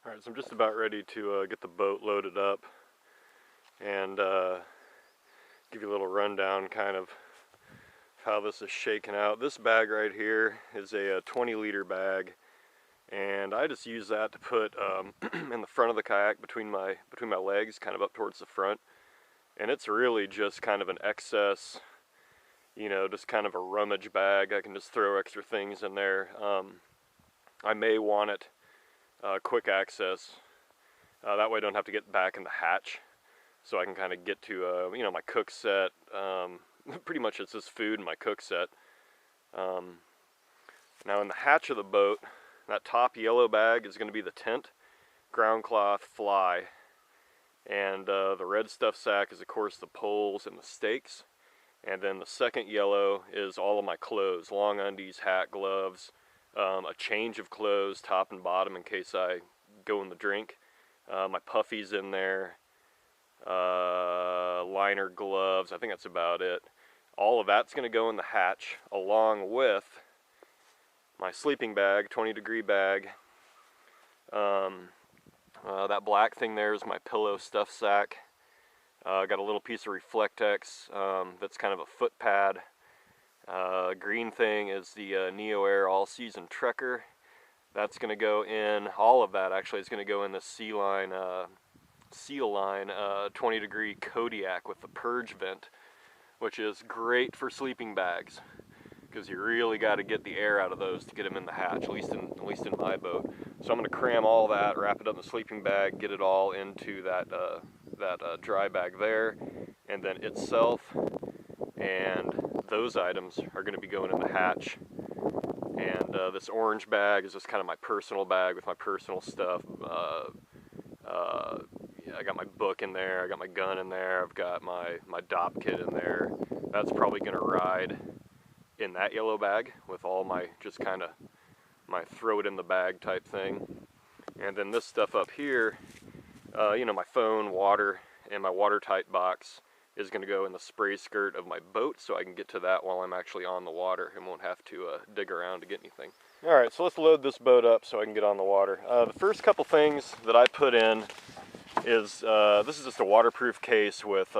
Alright, so I'm just about ready to get the boat loaded up and give you a little rundown kind of how this is shaken out. This bag right here is a 20-liter bag, and I just use that to put in the front of the kayak between my legs, kind of up towards the front. And it's really just kind of an excess, you know, just kind of a rummage bag. I can just throw extra things in there. I may want it quick access. That way I don't have to get back in the hatch. So I can kind of get to, you know, my cook set. Pretty much it's just food and my cook set. Now in the hatch of the boat, that top yellow bag is going to be the tent, ground cloth, fly. And the red stuff sack is of course the poles and the stakes. And then the second yellow is all of my clothes, long undies, hat, gloves, a change of clothes, top and bottom in case I go in the drink. My puffies in there, liner gloves, I think that's about it. All of that's going to go in the hatch along with my sleeping bag, 20-degree bag. That black thing there is my pillow stuff sack. Got a little piece of Reflectex that's kind of a foot pad. Green thing is the Neo Air All Season Trekker. That's going to go in, all of that actually is going to go in the Seal Line 20-degree Kodiak with the purge vent, which is great for sleeping bags because you really got to get the air out of those to get them in the hatch, at least in my boat. So I'm going to cram all that, wrap it up in the sleeping bag, get it all into that dry bag there, and then itself and those items are going to be going in the hatch. And this orange bag is just kind of my personal bag with my personal stuff. I got my book in there, I got my gun in there, I've got my DOP kit in there. That's probably going to ride in that yellow bag with all my just kind of my throw it in the bag type thing. And then this stuff up here, you know, my phone, water, and my watertight box is going to go in the spray skirt of my boat so I can get to that while I'm actually on the water and won't have to dig around to get anything. Alright, so let's load this boat up so I can get on the water. The first couple things that I put in is, this is just a waterproof case with,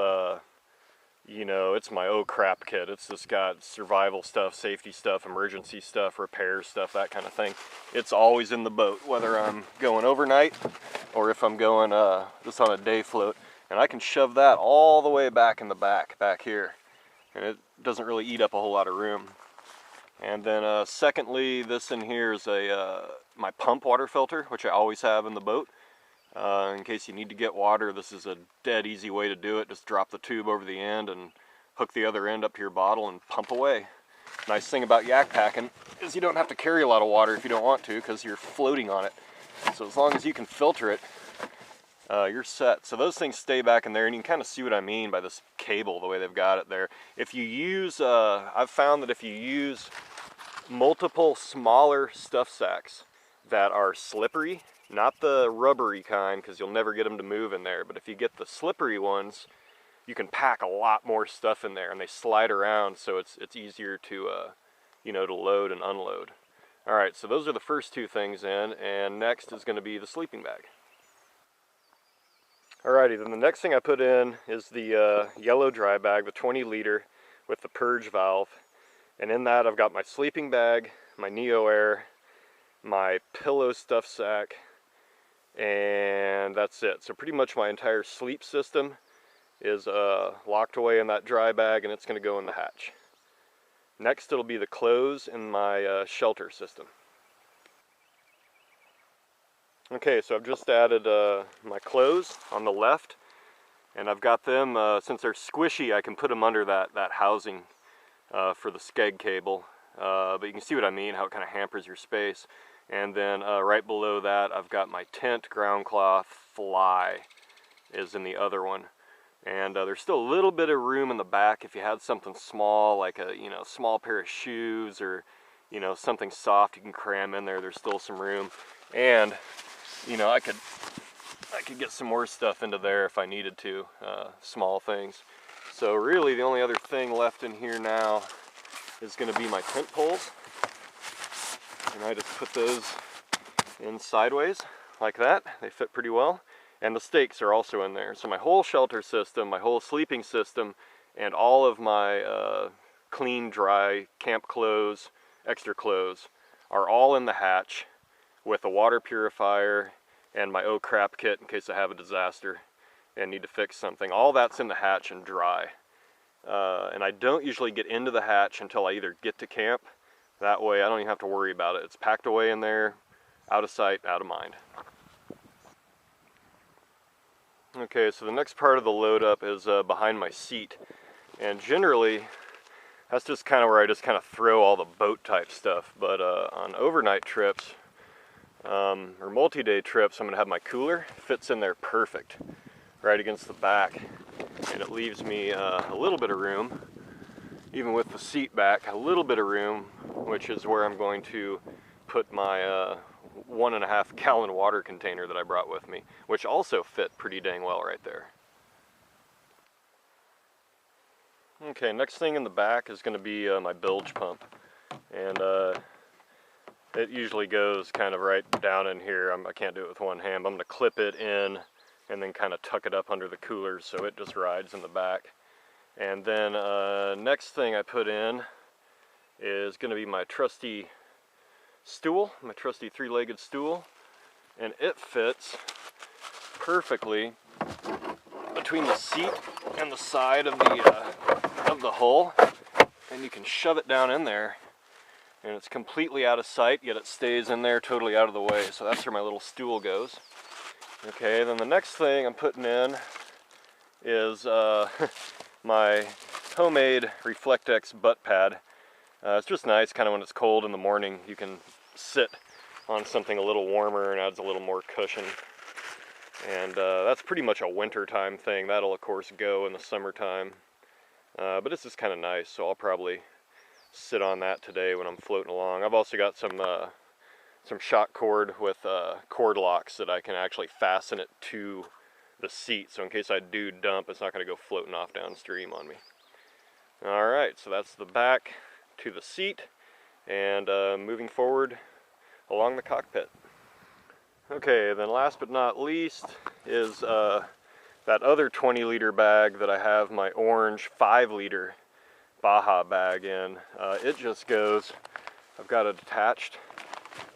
you know, it's my oh crap kit. It's just got survival stuff, safety stuff, emergency stuff, repair stuff, that kind of thing. It's always in the boat, whether I'm going overnight or if I'm going just on a day float. And I can shove that all the way back in the back here. And it doesn't really eat up a whole lot of room. And then secondly, this in here is my pump water filter, which I always have in the boat. In case you need to get water, this is a dead easy way to do it. Just drop the tube over the end and hook the other end up to your bottle and pump away. Nice thing about Yakpacking is you don't have to carry a lot of water if you don't want to because you're floating on it. So as long as you can filter it, you're set. So those things stay back in there, and you can kind of see what I mean by this cable, the way they've got it there. If you use, I've found that if you use multiple smaller stuff sacks that are slippery, not the rubbery kind, because you'll never get them to move in there, but if you get the slippery ones, you can pack a lot more stuff in there, and they slide around, so it's easier to, you know, to load and unload. All right, so those are the first two things in, and next is going to be the sleeping bag. Alrighty, then the next thing I put in is the yellow dry bag, the 20-liter with the purge valve. And in that I've got my sleeping bag, my Neo Air, my pillow stuff sack, and that's it. So pretty much my entire sleep system is locked away in that dry bag, and it's going to go in the hatch. Next it'll be the clothes in my shelter system. Okay, so I've just added my clothes on the left, and I've got them, since they're squishy, I can put them under that housing for the skeg cable, but you can see what I mean, how it kind of hampers your space. And then right below that I've got my tent, ground cloth, fly is in the other one. And there's still a little bit of room in the back if you had something small, like a small pair of shoes or something soft you can cram in there. There's still some room. And I could get some more stuff into there if I needed to, small things. So really the only other thing left in here now is going to be my tent poles. And I just put those in sideways like that. They fit pretty well. And the stakes are also in there. So my whole shelter system, my whole sleeping system, and all of my clean, dry camp clothes, extra clothes, are all in the hatch with a water purifier and my oh crap kit in case I have a disaster and need to fix something. All that's in the hatch and dry. And I don't usually get into the hatch until I either get to camp. That way I don't even have to worry about it. It's packed away in there, out of sight, out of mind. Okay, so the next part of the load up is behind my seat. And generally, that's just kind of where I just kind of throw all the boat type stuff. But on overnight trips, or multi-day trips, I'm going to have my cooler. Fits in there perfect, right against the back. And it leaves me a little bit of room, even with the seat back, a little bit of room, which is where I'm going to put my 1.5 gallon water container that I brought with me, which also fit pretty dang well right there. Okay, next thing in the back is going to be my bilge pump, and it usually goes kind of right down in here. I can't do it with one hand, but I'm going to clip it in and then kind of tuck it up under the cooler so it just rides in the back. And then next thing I put in is going to be my trusty stool, my trusty 3-legged stool, and it fits perfectly between the seat and the side of the hull, and you can shove it down in there and it's completely out of sight, yet it stays in there totally out of the way. So that's where my little stool goes. Okay, then the next thing I'm putting in is my homemade Reflectex butt pad. It's just nice, kind of when it's cold in the morning, you can sit on something a little warmer and adds a little more cushion. And that's pretty much a wintertime thing. That'll of course go in the summertime. But it's just kind of nice, so I'll probably sit on that today when I'm floating along. I've also got some shock cord with cord locks that I can actually fasten it to the seat, so in case I do dump, it's not going to go floating off downstream on me. Alright, so that's the back to the seat, and moving forward along the cockpit. Okay, then last but not least is that other 20-liter bag that I have my orange 5-liter Baja bag in. It just goes, I've got it attached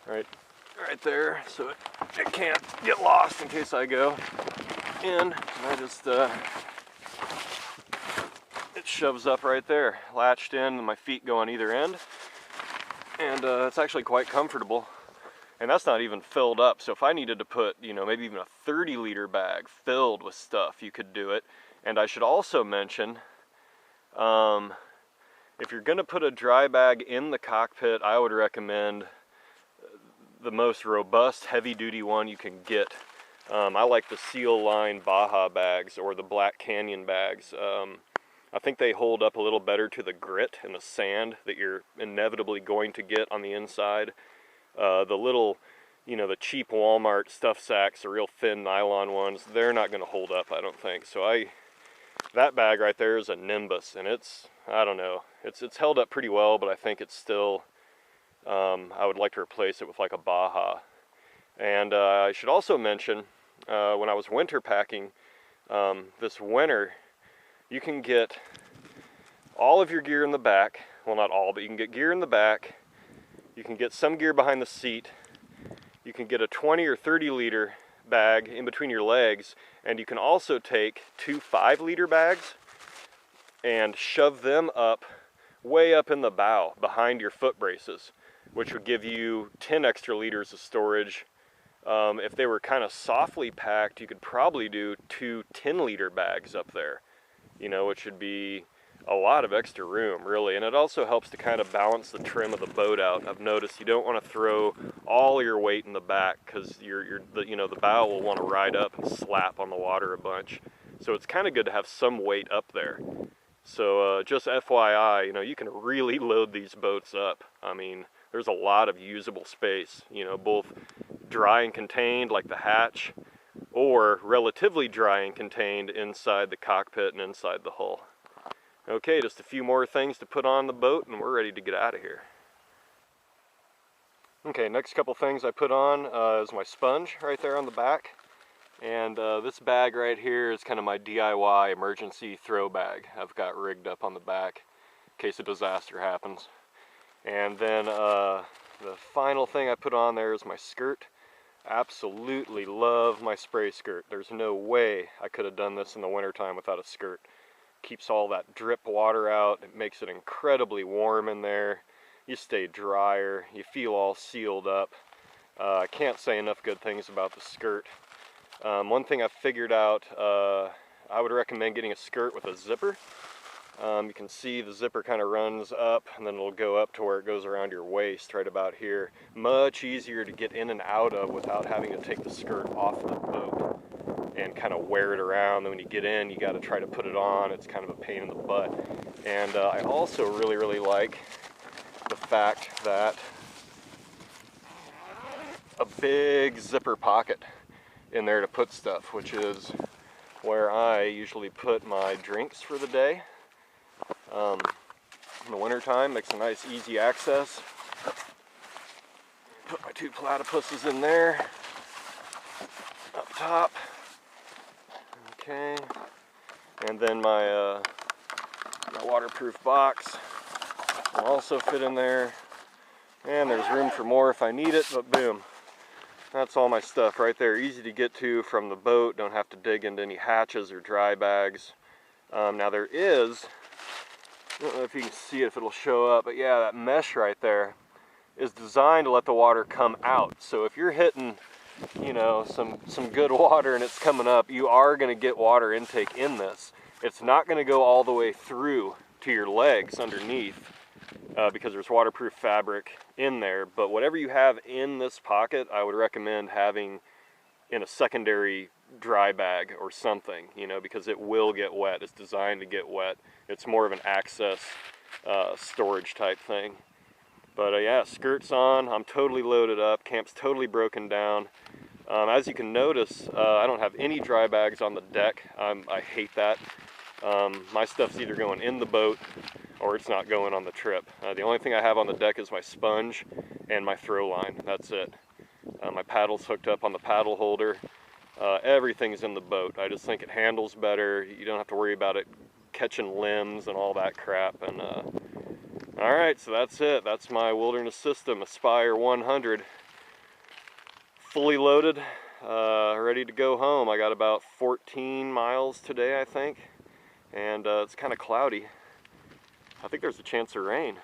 right there, so it can't get lost in case I go in. And I just, it shoves up right there, latched in, and my feet go on either end. And it's actually quite comfortable. And that's not even filled up, so if I needed to put, you know, maybe even a 30-liter bag filled with stuff, you could do it. And I should also mention, if you're going to put a dry bag in the cockpit, I would recommend the most robust, heavy-duty one you can get. I like the Seal Line Baja bags, or the Black Canyon bags. I think they hold up a little better to the grit and the sand that you're inevitably going to get on the inside. The little, you know, the cheap Walmart stuff sacks, the real thin nylon ones, they're not going to hold up, I don't think. So that bag right there is a Nimbus, and it's, I don't know, it's held up pretty well, but I think it's still, I would like to replace it with like a Baja. And I should also mention, when I was winter packing this winter, you can get all of your gear in the back. Well, not all, but you can get gear in the back. You can get some gear behind the seat. You can get a 20 or 30-liter bag in between your legs, and you can also take 2 5-liter bags and shove them up, way up in the bow, behind your foot braces, which would give you 10 extra liters of storage. If they were kind of softly packed, you could probably do 2 10-liter bags up there, you know, which would be a lot of extra room, really. And it also helps to kind of balance the trim of the boat out. I've noticed you don't want to throw all your weight in the back, because the bow will want to ride up and slap on the water a bunch. So it's kind of good to have some weight up there. So just FYI, you know, you can really load these boats up. I mean, there's a lot of usable space, you know, both dry and contained like the hatch, or relatively dry and contained inside the cockpit and inside the hull. Okay, just a few more things to put on the boat and we're ready to get out of here. Okay, next couple things I put on is my sponge right there on the back. And this bag right here is kind of my DIY emergency throw bag. I've got rigged up on the back in case a disaster happens. And then the final thing I put on there is my skirt. Absolutely love my spray skirt. There's no way I could have done this in the wintertime without a skirt. Keeps all that drip water out. It makes it incredibly warm in there. You stay drier. You feel all sealed up. I can't say enough good things about the skirt. One thing I've figured out, I would recommend getting a skirt with a zipper. You can see the zipper kind of runs up and then it'll go up to where it goes around your waist right about here. Much easier to get in and out of without having to take the skirt off the boat and kind of wear it around. Then when you get in, you got to try to put it on. It's kind of a pain in the butt. And I also really like the fact that a big zipper pocket in there to put stuff, which is where I usually put my drinks for the day. In the wintertime, makes a nice easy access. Put my 2 platypuses in there, up top. Okay, and then my waterproof box will also fit in there. And there's room for more if I need it, but boom. That's all my stuff right there. Easy to get to from the boat. Don't have to dig into any hatches or dry bags. Now there is, I don't know if you can see it, if it'll show up, but yeah, that mesh right there is designed to let the water come out. So if you're hitting, you know, some good water and it's coming up, you are going to get water intake in this. It's not going to go all the way through to your legs underneath because there's waterproof fabric in there. But whatever you have in this pocket, I would recommend having in a secondary dry bag or something, you know, because it will get wet. It's designed to get wet. It's more of an access storage type thing. But yeah, skirt's on. I'm totally loaded up. Camp's totally broken down. As you can notice, I don't have any dry bags on the deck. I hate that. My stuff's either going in the boat or it's not going on the trip. The only thing I have on the deck is my sponge and my throw line. That's it. My paddle's hooked up on the paddle holder. Everything's in the boat. I just think it handles better. You don't have to worry about it catching limbs and all that crap. And all right, so that's it. That's my wilderness system, Aspire 100. Fully loaded, ready to go home. I got about 14 miles today, I think. And it's kind of cloudy. I think there's a chance of rain.